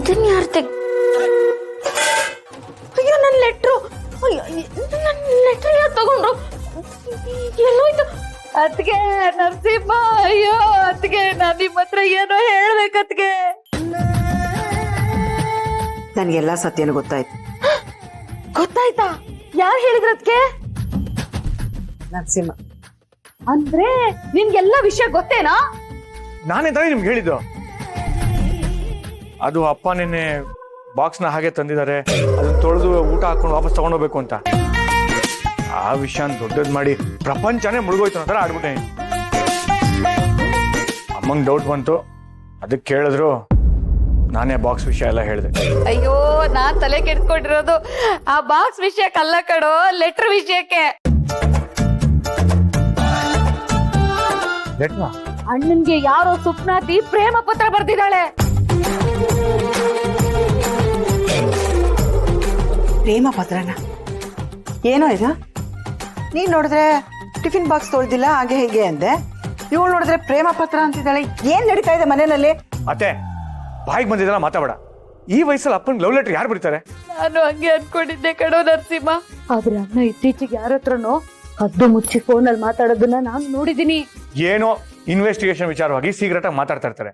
ಇದನ್ನ ಯಾರು ಅಯ್ಯೋ ನನ್ನ ಲೆಟ್ರು ನನ್ನ ಲೆಟ್ರ್ ಯಾರು ತಗೊಂಡ್ರು ಎಲ್ಲೋಯ್ತು ಅದ್ಗೆ ನರಸಿಂಹ ಅಯ್ಯೋ ಅದ್ಗೆ ನಾನ್ ನಿಮ್ಮ ಹತ್ರ ಏನೋ ಹೇಳ್ಬೇಕತ್ಗೆ ನನ್ಗೆಲ್ಲ ಸತ್ಯನ ಗೊತ್ತಾಯ್ತು ಗೊತ್ತಾಯ್ತಾ ಯಾರು ಹೇಳಿದ್ರದ್ಕೆ ನರಸಿಂಹ ಅಂದ್ರೆ ನಿನ್ಗೆಲ್ಲ ವಿಷಯ ಗೊತ್ತೇನಾ ನಾನೇ ತಾನೇ ನಿಮ್ಗೆ ಹೇಳಿದ್ದು ಅದು ಅಪ್ಪ ನಿನ್ನೆ ಬಾಕ್ಸ್ ನ ಹಾಗೆ ತಂದಿದ್ದಾರೆ ಅದನ್ನ ತೊಳೆದು ಊಟ ಹಾಕೊಂಡು ವಾಪಸ್ ತಗೊಂಡೋಗ್ಬೇಕು ಅಂತ ಆ ವಿಷಯ ದೊಡ್ಡದ್ ಮಾಡಿ ಪ್ರಪಂಚನೇ ಮುಳುಗೋಯ್ತು ಅನ್ನೋ ತರ ಆಡ್ಬಿಟ್ಟೆ ಅಮ್ಮಂಗ್ ಡೌಟ್ ಬಂತು ಅದಕ್ಕೆ ಕೇಳಿದ್ರು ನಾನೇ ಬಾಕ್ಸ್ ವಿಷಯ ಎಲ್ಲ ಹೇಳಿದೆ ಅಯ್ಯೋ ನಾನ್ ತಲೆ ಕೆಡ್ಸ್ಕೊಂಡಿರೋದು ಆ ಬಾಕ್ಸ್ ವಿಷಯಕ್ಕಲ್ಲ ಕಣೋ ಲೆಟರ್ ವಿಷಯಕ್ಕೆ ಅಣ್ಣನ್ಗೆ ಯಾರೋ ಸುಪ್ನಾತಿ ಪ್ರೇಮ ಪತ್ರ ಬರ್ದಿದ್ದಾಳೆ ಪ್ರೇಮ ಪತ್ರನ ಏನೋ ಇದು ನೀನ್ ನೋಡಿದ್ರೆ ಟಿಫಿನ್ ಬಾಕ್ಸ್ ತೊಳ್ದಿಲ್ಲ ಹಾಗೆ ಹೇಗೆ ಅಂದೆ ಇವಳು ನೋಡಿದ್ರೆ ಪ್ರೇಮ ಪತ್ರ ಅಂತಿದ್ದಾಳೆ ಏನ್ ನಡೀತಾ ಇದೆ ಮನೆಯಲ್ಲಿ ಅತ್ತೆ ಬಾಯಿಗೆ ಬಂದಿದ್ದಲ್ಲ ಮಾತಾಡ ಈ ವಯಸ್ಸಲ್ಲಿ ಅಪ್ಪನ್ ಲವ್ ಲೆಟರ್ ಯಾರು ಬರೀತಾರೆ ನಾನು ಹಂಗೆ ಅನ್ಕೊಂಡಿದ್ದೆ ಕಣೋ ನರಸಿಂಹ ಆದ್ರೆ ಅಣ್ಣ ಇತ್ತೀಚೆಗೆ ಯಾರ ಹತ್ರನೋ ಕದ್ದು ಮುಚ್ಚಿ ಫೋನಲ್ಲಿ ಮಾತಾಡೋದನ್ನ ನಾನು ನೋಡಿದೀನಿ ಏನೋ ಇನ್ವೆಸ್ಟಿಗೇಷನ್ ವಿಚಾರವಾಗಿ ಸೀಕ್ರೆಟ್ ಆಗಿ ಮಾತಾಡ್ತಾ ಇರ್ತಾರೆ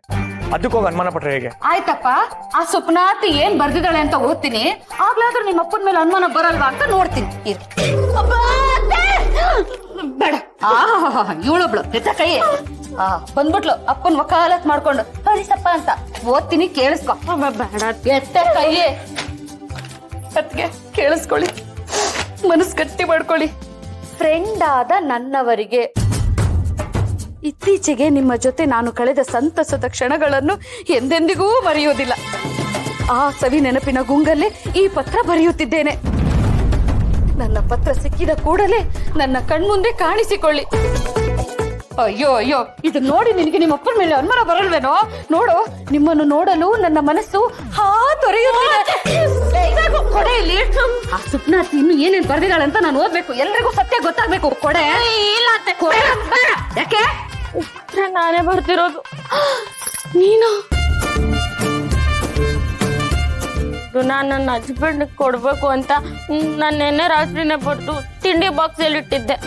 ಅದಕ್ಕೋಗಿ ಅನುಮಾನ ಪಟ್ರೆ ಹೇಗೆ ಆಯ್ತಪ್ಪ ಆ ಸುಪ್ನಾತಿ ಏನ್ ಬರ್ದಿದ್ದಾಳೆ ಅಂತ ಓದ್ತೀನಿ ಆಗ್ಲಾದ್ರೂ ನಿಮ್ಮ ಅಪ್ಪನ ಮೇಲೆ ಅನುಮಾನ ಬರಲ್ವಾ ಅಂತ ನೋಡ್ತೀನಿ ಬೇಡ ಇವಳೊಬ್ಳು ಎತ್ತ ಕೈ ಬಂದ್ಬಿಟ್ಲು ಅಪ್ಪನ್ ವಕಾಲತ್ ಮಾಡ್ಕೊಂಡು ಕಳಿಸಪ್ಪ ಅಂತ ಓದ್ತೀನಿ ಕೇಳಿಸ್ಕೊ ಬೇಡ ಎತ್ತ ಕೈ ಅತ್ಗೆ ಕೇಳಿಸ್ಕೊಳ್ಳಿ ಮನಸ್ ಗಟ್ಟಿ ಮಾಡ್ಕೊಳ್ಳಿ ಫ್ರೆಂಡ್ ಆದ ನನ್ನವರಿಗೆ ಇತ್ತೀಚೆಗೆ ನಿಮ್ಮ ಜೊತೆ ನಾನು ಕಳೆದ ಸಂತಸದ ಕ್ಷಣಗಳನ್ನು ಎಂದೆಂದಿಗೂ ಮರೆಯೋದಿಲ್ಲ ಆ ಸವಿ ನೆನಪಿನ ಗುಂಗಲ್ಲೇ ಈ ಪತ್ರ ಬರೆಯುತ್ತಿದ್ದೇನೆ ನನ್ನ ಪತ್ರ ಸಿಕ್ಕಿದ ಕೂಡಲೇ ನನ್ನ ಕಣ್ಮುಂದೆ ಕಾಣಿಸಿಕೊಳ್ಳಿ ಅಯ್ಯೋ ಅಯ್ಯೋ ಇದು ನೋಡಿ ನಿನಗೆ ನಿಮ್ಮ ಅಪ್ಪನ ಮೇಲೆ ಅನುಮಾನ ಬರಲ್ವೇನೋ ನೋಡು ನಿಮ್ಮನ್ನು ನೋಡಲು ನನ್ನ ಮನಸ್ಸು ಕೊಡೆ ಇಲ್ಲಿ ಆ ಸುಪ್ನಾತಿ ಇನ್ನು ಏನೇನ್ ಬರ್ದಿದ್ದಾಳೆ ಅಂತ ನಾನು ಓದ್ಬೇಕು ಎಲ್ರಿಗೂ ಸತ್ಯ ಗೊತ್ತಾಗ್ಬೇಕು ಕೊಡೆ ಇಲ್ಲ ಯಾಕೆ ನಾನೇ ಬರ್ತಿರೋದು ನೀನು ನಾನು ನನ್ನ ಹಸ್ಬೆಂಡ್ ಕೊಡ್ಬೇಕು ಅಂತ ನಾನು ನೆನ್ನೆ ರಾತ್ರಿನೇ ಬರ್ದು ತಿಂಡಿ ಬಾಕ್ಸ್ ಅಲ್ಲಿ ಇಟ್ಟಿದ್ದೆ